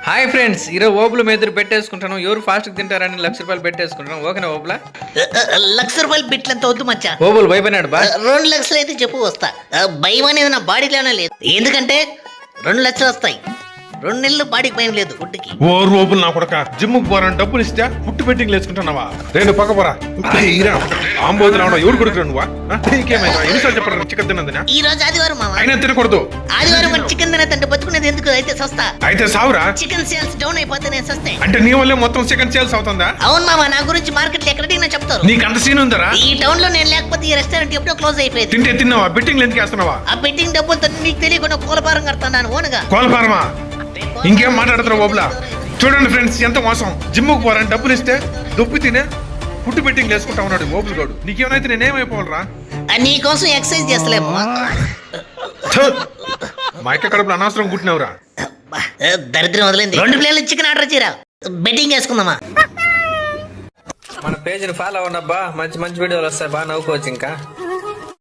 Hi friends, ఈరోజు ఓబులు మెదురు పెట్టేసుకుంటాను. ఎవరు ఫాస్ట్గా తింటారని ₹1,00,000 పెట్టేసుకుంటాను. ఓకేనా ఓబులా? ₹1,00,000 బిట్లంత వద్దు మచ్చా. ఓబులు భయపడినాడు బా. 2,00,000 అయితే చెప్పు వస్తా. భయం అనేది నా బాడీలోనే లేదు. ఎందుకంటే 2,00,000 వస్తాయి. 2 నెలలు బాడీకి భయం లేదు ఫుడ్కి. ఓ రూపులు నా కొడక జిమ్ముకు పోరాని డబ్బులు ఇస్తే పుట్టు బెట్టింగ్ వేసుకుంటున్నావా? రెండు పక్క పోరా ఆంబోతులు రావడం ఎవరు కొడుకురా నువ్వా? నీకేమైనా ఎన్నిసార్లు చెప్పారు చికెన్ తిన్నదినా? ఈ రోజు ఆదివారం మామ. అయినా తినకూడదు. ఆదివారం మరి చికెన్ తినదంటే బతుకునేది ఎందుకు? అయితే సస్తా. అయితే సావురా. చికెన్ సేల్స్ డౌన్ అయిపోతే నేను సస్తే. అంటే నీ వల్లే మొత్తం చికెన్ సేల్స్ అవుతుందా? అవును మామ, నా గురించి మార్కెట్ లో ఎక్కడైనా చెప్తారు. నీకు అంత సీన్ ఉందరా? ఈ టౌన్ లో నేను లేకపోతే ఈ రెస్టారెంట్ ఎప్పుడో క్లోజ్ అయిపోయింది. తింటే తిన్నావా? బెట్టింగ్ ఎందుకు వేస్తున్నావా? ఆ బెట్టింగ్ డబ్బులతో నీకు తెలియకుండా కూలపారం కడతాను ఓనుగా. కోలపారమా? ఇంకేం మాట్లాడుతున్నావు ఓబులా? చూడండి ఫ్రెండ్స్, ఎంత మోసం. జిమ్ముకు పోరాని డబ్బులు ఇస్తే దొప్పి తినే పుట్టు బెట్టింగ్ వేసుకుంటా ఉన్నాడు ఓబులు గాడు. నీకేమైతే నేనేమైపోవాలరా? నీ కోసం ఎక్సర్సైజ్ చేస్తలేము. మా అక్క కడుపులో అనవసరం కుట్టినవురా. దరిద్రం వదిలింది. 2 ప్లేట్లు చికెన్ ఆర్డర్ చేయరా, బెట్టింగ్ వేసుకుందామా? మన పేజ్ని ఫాలో అవ్వండి అబ్బా, మంచి మంచి వీడియోలు వస్తాయి, బాగా నవ్వుకోవచ్చు ఇంకా.